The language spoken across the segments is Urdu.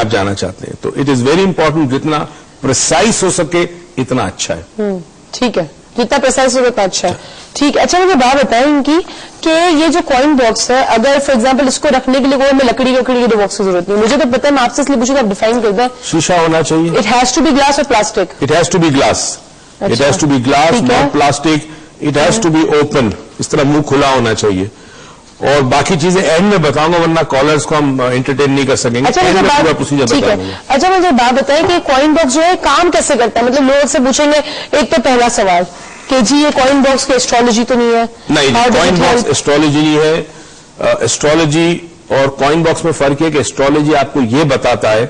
آپ جانا چاہتے ہیں. تو اٹ از ویری امپورٹنٹ جتنا پریسائز ہو سکے اتنا اچھا ہے. ٹھیک ہے, جتنا پریسائز ہو اتنا اچھا ہے. ٹھیک ہے, اچھا مجھے بات بتائیں ان کی کہ یہ جو کوائن باکس ہے, اگر فار ایگزامپل اس کو رکھنے کے لیے کوئی میں لکڑی کے دو باکس کی ضرورت نہیں, مجھے تو پتا ہے, میں آپ سے اس لیے پوچھوں کہ آپ ڈیفائن کر دیں. شیشہ ہونا چاہیے. It has to be glass اور plastic. It has to be glass. It has to be glass, not plastic. It has to be open, اس طرح منہ کھلا ہونا چاہیے. اور باقی چیزیں اینڈ میں بتاؤں گا, ورنہ کالرز کو ہم انٹرٹین نہیں کر سکیں گے. اچھا مجھے بات بتائیں کہ کوائن باکس جو ہے کام کیسے کرتا ہے, مطلب لوگ سے پوچھیں گے. ایک تو پہلا سوال کہ جی یہ کوائن باکس کی ایسٹرالوجی تو نہیں ہے؟ نہیں, کوائن باکس ایسٹرالوجی نہیں ہے. ایسٹرالوجی اور کوائن باکس میں فرق ہے کہ ایسٹرالوجی آپ کو یہ بتاتا ہے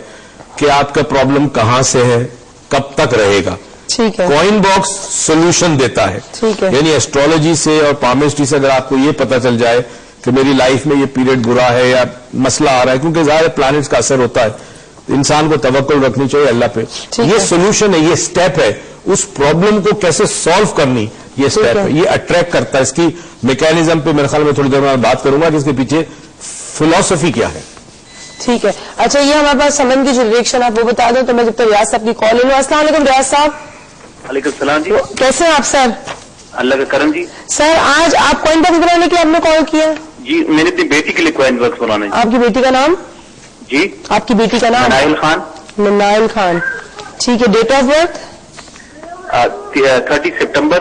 کہ آپ کا پرابلم کہاں سے ہے, کب تک رہے گا. ٹھیک ہے. کوائن باکس سولوشن دیتا ہے. ٹھیک ہے. یعنی ایسٹرالوجی سے اور پالمسٹری سے اگر آپ کو یہ پتا چل جائے کہ میری لائف میں یہ پیریڈ برا ہے یا مسئلہ آ رہا ہے, کیونکہ ظاہر پلانٹس کا اثر ہوتا ہے, انسان کو توکل رکھنی چاہیے اللہ پہ. یہ سولوشن ہے, یہ سٹیپ ہے. اس پرابلم کو کیسے سالو کرنی, یہ سٹیپ ہے. یہ اٹریکٹ کرتا ہے. اس کی میکینزم پہ میرے خیال میں تھوڑی دیر میں بات کروں گا کہ اس کے پیچھے فلسفی کیا ہے. ٹھیک ہے. اچھا یہ ہمارے پاس سمن کی جو ڈائریکشن آپ وہ بتا دیں تو میں جب تک ریاض صاحب کی کال لے لوں. السلام علیکم ریاض صاحب. وعلیکم السلام جی. کیسے ہیں آپ سر؟ اللہ کا کرم جی. سر آج آپ کوائن باکس بنانے کے لیے آپ نے کال کیا؟ جی میں نے اپنی بیٹی کے لیے کوائن باکس بنانا ہے. آپ کی بیٹی کا نام؟ جی آپ کی بیٹی کا نام؟ منائل خان. منائل خان. ٹھیک ہے. Date of birth 30 September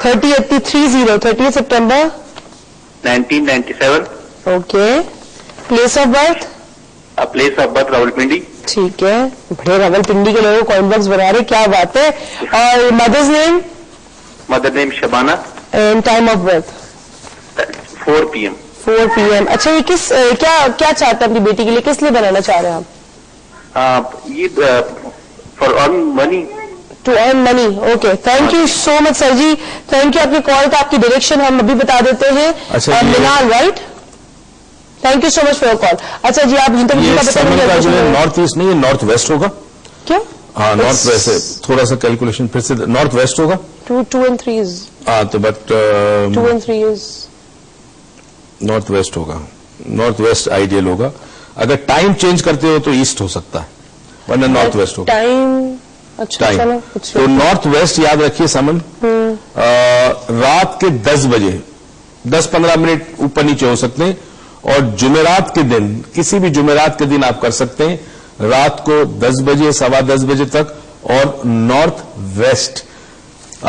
30 September 1997. Okay. Place of birth? Place of birth Rawalpindi. ٹھیک ہے. بڑے راولپنڈی کے لوگ کوائن باکس بنا رہے, کیا بات ہے. اور mother's name? Mother name Shabana. And time of birth? 4 PM. 4 PM. اچھا یہ کس کیا چاہتے ہیں اپنی بیٹی کے لیے, کس لیے بنانا چاہ رہے ہیں آپ؟ یہ for earn money. To earn money. Okay. Thank you so much sir ji, thank you. آپ کی کال کا آپ کی ڈائریکشن ہم ابھی بتا دیتے ہیں. Manal right. Thank you so much for your call. اچھا جی آپ نارتھ ایسٹ نہیں, نارتھ ویسٹ ہوگا. کیا؟ ہاں نارتھ ویسٹ ہے. تھوڑا سا کیلکولیشن پھر سے نارتھ ویسٹ ہوگا. 2 and 3 is. ہاں تو but 2 and 3 is. North west ہوگا. نارتھ ویسٹ آئیڈیل ہوگا. اگر ٹائم چینج کرتے ہو تو ایسٹ ہو سکتا ہے, ورنہ نارتھ ویسٹ ہوگا. ٹائم تو نارتھ ویسٹ یاد رکھیے. سمن رات کے 10 بجے 10-15 منٹ اوپر نیچے ہو سکتے ہیں. اور جمعرات کے دن, کسی بھی جمعرات کے دن آپ کر سکتے ہیں رات کو 10 بجے 10:15 بجے تک. اور نارتھ ویسٹ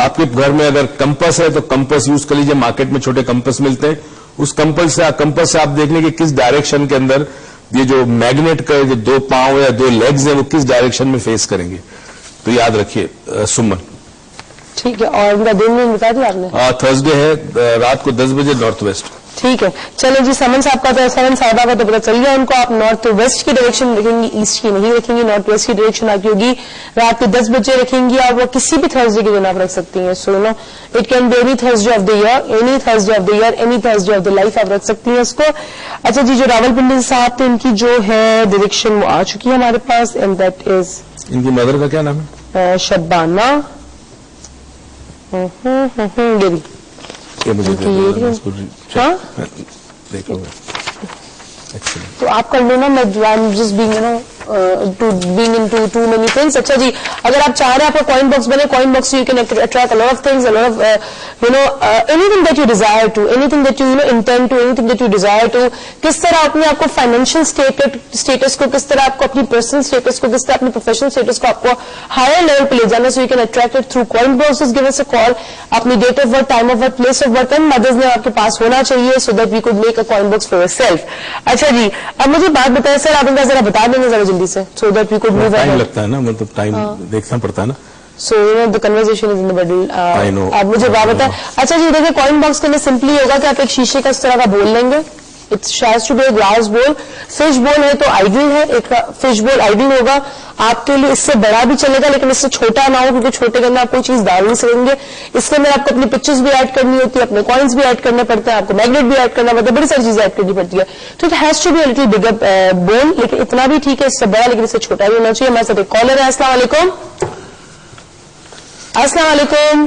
آپ کے گھر میں اگر کمپس ہے تو کمپس یوز کر لیجیے. مارکیٹ میں چھوٹے کمپس ملتے ہیں. اس کمپس سے آپ دیکھ لیں کہ کس ڈائریکشن کے اندر یہ جو میگنیٹ کا جو 2 پاؤں یا 2 لیگز ہیں وہ کس ڈائریکشن میں فیس کریں گے. تو یاد رکھیے سمن. ٹھیک ہے. اور ان کا دن بتا دیا آپ نے؟ تھرسڈے ہے, رات کو 10 بجے نارتھ ویسٹ. ٹھیک ہے. چلیں جی سمن صاحب کا تو سمن صاحبہ کا تو پتا چل گیا ان کو. آپ نارتھ ویسٹ کی ڈائریکشن رکھیں گی, ایسٹ کی نہیں رکھیں گی. نارتھ ویسٹ کی ڈائریکشن آپ کی ہوگی رات کے 10 بجے رکھیں گی. اور وہ کسی بھی تھرسڈے کے دن آپ رکھ سکتی ہیں. So no it can be any Thursday of the year, any Thursday of the year, any Thursday of the life آپ رکھ سکتی ہیں اس کو. اچھا جی جو راولپنڈی صاحب تھے ان کی جو ہے ڈائریکشن وہ آ چکی ہے ہمارے پاس. اینڈ دیٹ از, ان کی مدر کا کیا نام ہے؟ شبانہ. تو آپ کر لو نا. میں just being you know being in too many things. اچھا جی اگر آپ چاہ رہے ہیں آپ کا کوائن باکس بنے, coin box you can attract a lot of things, a lot of you know anything that you desire to, anything that you know intend to, anything that you desire to. کس طرح اپنے آپ کو فائنینشیل اسٹیٹس کو, کس طرح آپ کو اپنی پرسنل اسٹیٹس کو, کس طرح اپنی پروفیشنل اسٹیٹس کو آپ کو ہائر لیول پہ لے جانا. So you can attract it through coin boxes. Give us a call. اپنی date of birth, time of birth, place of birth and mother's name آپ کے پاس ہونا چاہیے so that we could make a coin box for yourself. اچھا جی اب مجھے بات بتائیں سر, آپ ان کا ذرا بتا دیں گے ذرا جلدی سے so that we could move. Time لگتا ہے نا, مطلب ٹائم دیکھنا پڑتا ہے نا. So you know the conversation is in the middle. آپ مجھے بات بتائیں. اچھا جی دیکھیں کوائن باکس کے لیے سمپلی ہوگا کہ آپ ایک شیشے کا اس طرح کا بول لیں گے. It has to be a glass bowl. Fish bowl ہے تو آئیڈل ہے, ایک فش بول آئیڈل ہوگا آپ کے لیے. اس سے بڑا بھی چلے گا لیکن اس سے چھوٹا نہ ہو, کیونکہ چھوٹے کے اندر آپ کوئی چیز ڈال نہیں سکیں گے. اس کے اندر آپ کو اپنی پکچرز بھی ایڈ کرنی ہوتی ہے, اپنے کوائنس بھی ایڈ کرنے پڑتے ہیں, آپ کو میگنیٹ بھی ایڈ کرنا پڑتا ہے, بڑی ساری چیزیں ایڈ کرنی پڑتی ہے. تو it has to be a little bigger ball, لیکن اتنا بھی ٹھیک ہے اس سے بڑا لیکن اس سے چھوٹا بھی ہونا چاہیے. ہمارے ساتھ ایک کالر ہے. السلام علیکم. السلام علیکم.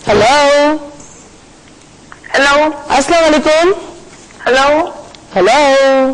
ہیلو. ہیلو. السلام علیکم. Hello. Hello.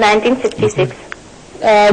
1966.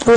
4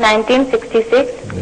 1966.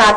7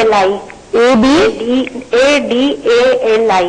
ALI. ADALI.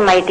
MID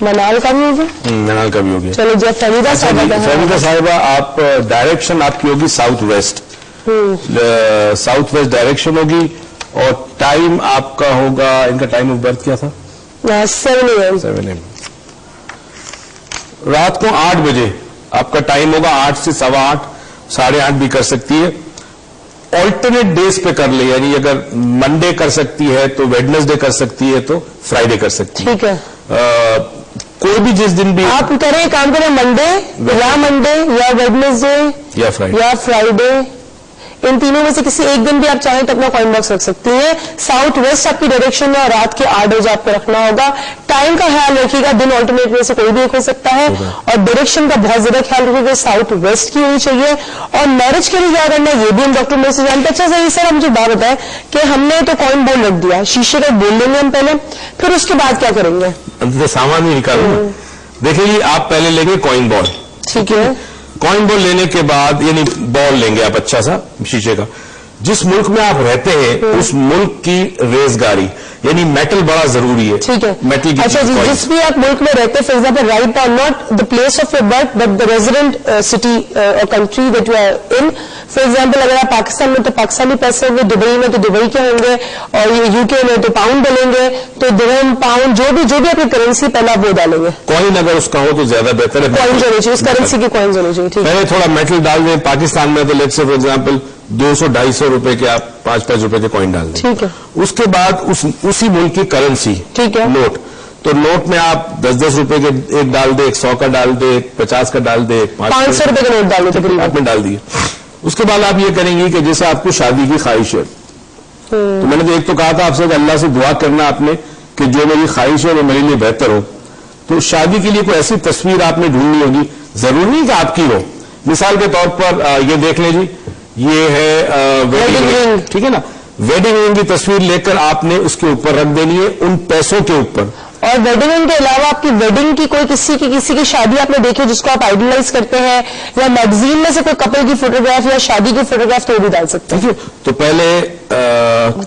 منال کا بھی ہو گیا, منال کا بھی ہو گیا. چلو جی فریدہ صاحبہ کا ہے. فریدہ صاحبہ آپ ڈائریکشن آپ کی ہوگی south waste, south waste direction ہوگی, اور ٹائم آپ کا ہوگا, ان کا ٹائم آف برتھ کیا تھا؟ 7 AM. رات کو 8 بجے آپ کا ٹائم ہوگا, 8 سے 8:15, 8:30 بھی کر سکتی ہے. آلٹرنیٹ ڈیز پہ کر لے, یعنی اگر منڈے کر سکتی ہے تو ویڈنسڈے کر سکتی ہے, تو فرائیڈے کر سکتی ہے. ٹھیک ہے, کوئی بھی جس دن بھی آپ کریں کام کریں, منڈے یا ویڈنسڈے یا فرائیڈے, ان تینوں میں سے کسی ایک دن بھی آپ چاہیں تو اپنا کوائن باکس رکھ سکتی ہیں. ساؤتھ ویسٹ آپ کی ڈائریکشن میں, اور رات کے 8 بجے آپ کو رکھنا ہوگا. ٹائم کا خیال رکھیے گا, دن آلٹرنیٹ میں سے کوئی بھی ایک ہو سکتا ہے, اور ڈائریکشن کا بہت زیادہ خیال رکھیے گا, ساؤتھ ویسٹ کی ہونی چاہیے. اور میرج کے لیے کیا کرنا ہے یہ بھی ہم ڈاکٹر میں سے جانتے ہیں. اچھا صحیح سر, مجھے بات بتائیں کہ ہم نے تو کوائن بول رکھ دیا, شیشے کا بول لیں گے ہم پہلے, پھر اس کے بعد کیا کریں گے؟ سامان بھی نکالوں. دیکھیں جی, آپ پہلے لیں گے کوائن بال. ٹھیک ہے, کوائن بال لینے کے بعد, یعنی بال لیں گے آپ اچھا سا شیشے کا. جس ملک میں آپ رہتے ہیں اس ملک کی ریزگاری, یعنی میٹل بڑا ضروری ہے. ٹھیک ہے, میٹل کی اچھا جی, جس بھی آپ ملک میں رہتے ہیں, for example right now not the place of your birth but the resident city اور country that you are in. For example اگر آپ پاکستان میں تو پاکستانی پیسے ہوں گے, دبئی میں تو دبئی کے ہوں گے, اور یہ یو کے میں تو پاؤنڈ ڈالیں گے, تو درہم پاؤنڈ جو بھی اپنی کرنسی پہلا وہ ڈالیں گے. کوائن اگر اس کا ہو تو زیادہ بہتر ہے. کوائنز ہونے چاہیے, اس کرنسی کی کوائنز ہونے چاہیے. ٹھیک ہے, پہلے تھوڑا میٹل ڈال دیں. پاکستان میں تو لیٹس سے فار ایگزامپل 200-250 روپے کے آپ 5-5 روپے کے کوائن ڈال دیں. ٹھیک ہے, اس کے بعد اسی ملک کی کرنسی, ٹھیک ہے, نوٹ, تو نوٹ میں آپ 10-10 روپے کے ایک ڈال دیں, 100 کا ڈال دیں, 50 کا ڈال دیں, 500 روپے کا نوٹ ڈال دیں تقریباً. آپ نے ڈال دیے. اس کے بعد آپ یہ کریں گی کہ جیسے آپ کو شادی کی خواہش ہے, تو میں نے تو ایک تو کہا تھا آپ سے کہ اللہ سے دعا کرنا آپ نے کہ جو میری خواہش ہے وہ میرے لیے بہتر ہو. تو شادی کے لیے کوئی ایسی تصویر آپ نے ڈھونڈنی ہوگی, ضروری نہیں کہ آپ کی ہو. مثال کے طور پر یہ دیکھ لیں جی, یہ ہے ویڈنگ رنگ, ٹھیک ہے نا. ویڈنگ رنگ کی تصویر لے کر آپ نے اس کے اوپر رکھ دینی ہے, ان پیسوں کے اوپر. اور ویڈنگ کے علاوہ آپ کی ویڈنگ کی کوئی کسی کی شادی آپ نے دیکھی جس کو آپ آئیڈلائز کرتے ہیں, یا میگزین میں سے کوئی کپل کی فوٹوگراف یا شادی کی فوٹوگراف, تو وہ بھی ڈال سکتے ہیں. تو پہلے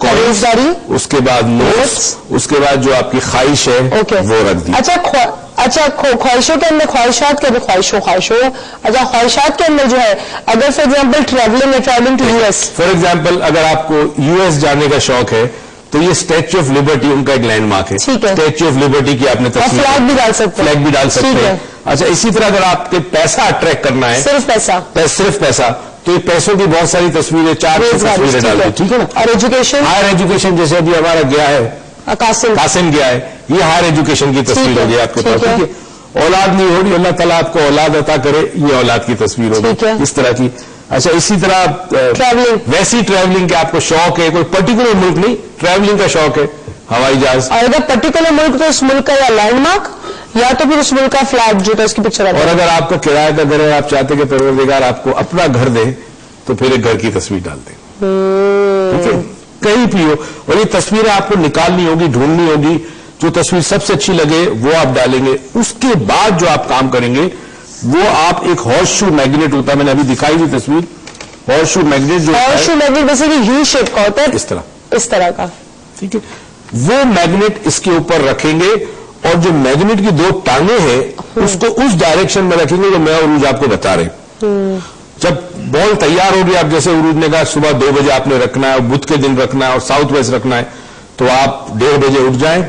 خریداری, اس کے بعد نوٹس, اس کے بعد جو آپ کی خواہش ہے وہ رکھ دی. اچھا خواہشوں کے اندر, خواہشات کے اندر خواہشوں اچھا خواہشات کے اندر جو ہے, اگر for example travelling to US ایس, فار ایگزامپل اگر آپ کو یو ایس جانے کا شوق ہے تو یہ اسٹیچو آف لبرٹی ان کا ایک لینڈ مارک ہے. اسٹیچو آف لبرٹی کی آپ نے تصویر, فلیگ بھی ڈال سکتے ہیں. اچھا, اسی طرح اگر آپ کے پیسہ اٹریکٹ کرنا ہے, صرف پیسہ, تو یہ پیسوں کی بہت ساری تصویریں, 4 تصویریں ڈال دیں. ٹھیک ہے نا. اور ایجوکیشن, ہائر ایجوکیشن, جیسے ابھی ہمارا گیا ہے قاسم گیا ہے, یہ ہائر ایجوکیشن کی تصویر ہوگی آپ کے پاس. ٹھیک ہے, اولاد نہیں ہو رہی, اللہ تعالیٰ آپ کو اولاد عطا کرے, یہ اولاد کی تصویر ہوگی اس طرح کی. اچھا, اسی طرح ویسی ٹریولنگ کے آپ کو شوق ہے, کوئی پرٹیکولر ملک نہیں, ٹریولنگ کا شوق ہے, ہوائی جہاز. اور اگر پرٹیکولر ملک تو اس ملک کا یا لینڈ مارک یا تو پھر اس ملک کا فلیگ جو تھا اس کی پکچر. اور اگر آپ کا کرایہ کا گھر ہے, آپ چاہتے کہ پروردگار آپ کو اپنا گھر دے, تو پھر ایک گھر کی تصویر ڈال دیں. ٹھیک ہے, کہیں بھی ہو, اور یہ تصویریں آپ کو نکالنی ہوگی, ڈھونڈنی ہوگی, جو تصویر سب سے اچھی لگے وہ آپ ڈالیں گے. اس کے بعد جو آپ کام کریں گے وہ آپ ایک ہارس شو میگنیٹ ہوتا ہے, میں نے ابھی دکھائی تھی تصویر, ہارس شو میگنیٹ جو ہارس شو میگنیٹ ویسے کہ یو شیپ کا ہوتا ہے, اس طرح کا. ٹھیک ہے, وہ میگنیٹ اس کے اوپر رکھیں گے, اور جو میگنیٹ کی 2 ٹانگیں ہیں اس کو اس ڈائریکشن میں رکھیں گے جو میں عروج آپ کو بتا رہے. جب بال تیار ہوگی, آپ جیسے عروج نے کہا صبح 2 بجے آپ نے رکھنا ہے, اور بدھ کے دن رکھنا ہے, اور ساؤتھ ویسٹ رکھنا ہے, تو آپ 1:30 بجے اٹھ جائیں,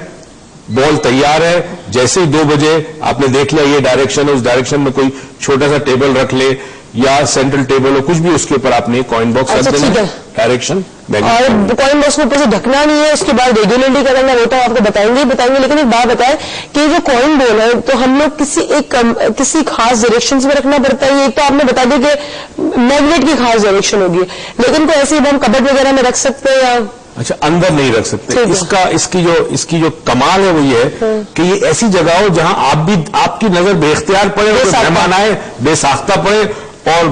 بال تیار ہے. جیسے ہی 2 بجے آپ نے دیکھ لیا یہ ڈائریکشن ہے, اس ڈائریکشن میں کوئی چھوٹا سا ٹیبل رکھ لے یا سینٹرل ٹیبل ہو, کچھ بھی, اس کے اوپر آپ نے کوائن باکس رکھ دینا ہے, ڈائریکشن. اور کوائن باکس میں اوپر سے ڈھکنا نہیں ہے, اس کے بعد ریگولرلی کرنا ہوتا ہے, آپ کو بتائیں گے. لیکن ایک بات بتائیں کہ جو کوائن بول ہے تو ہم لوگ کسی خاص ڈائریکشن میں رکھنا پڑتا ہے. ایک تو آپ نے بتا دیا کہ میگنیٹ کی خاص ڈائریکشن ہوگی, لیکن کوئی ایسے ہم کبڈ وغیرہ میں رکھ سکتے ہیں یا اچھا اندر نہیں رکھ سکتے. اس کی جو کمال ہے وہ یہ ہے کہ یہ ایسی جگہ ہو جہاں آپ کی نظر بے اختیار پڑے, مہمان آئے بے ساختہ پڑے, اور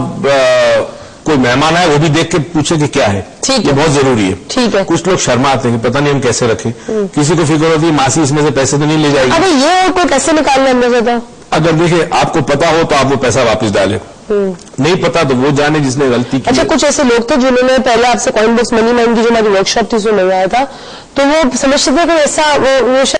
کوئی مہمان آئے وہ بھی دیکھ کے پوچھے کہ کیا ہے. یہ بہت ضروری ہے. ٹھیک ہے, کچھ لوگ شرماتے ہیں کہ پتہ نہیں ہم کیسے رکھیں, کسی کو فکر ہوتی ہے ماسی اس میں سے پیسے تو نہیں لے جائے گی. ابھی یہ کوئی پیسے نکالنے اندر سے تھا, اگر دیکھیں آپ کو پتا ہو تو آپ وہ پیسہ واپس ڈالیں, نہیں پتا تو وہ جانے جس نے غلطی کی. اچھا کچھ ایسے لوگ تھے جنہوں نے پہلے آپ سے کوائن باکس منی مائنڈ کی جو ہماری ورک شاپ تھی اس میں منگوایا تھا تو وہ سمجھتے تھے کہ ایسا وہ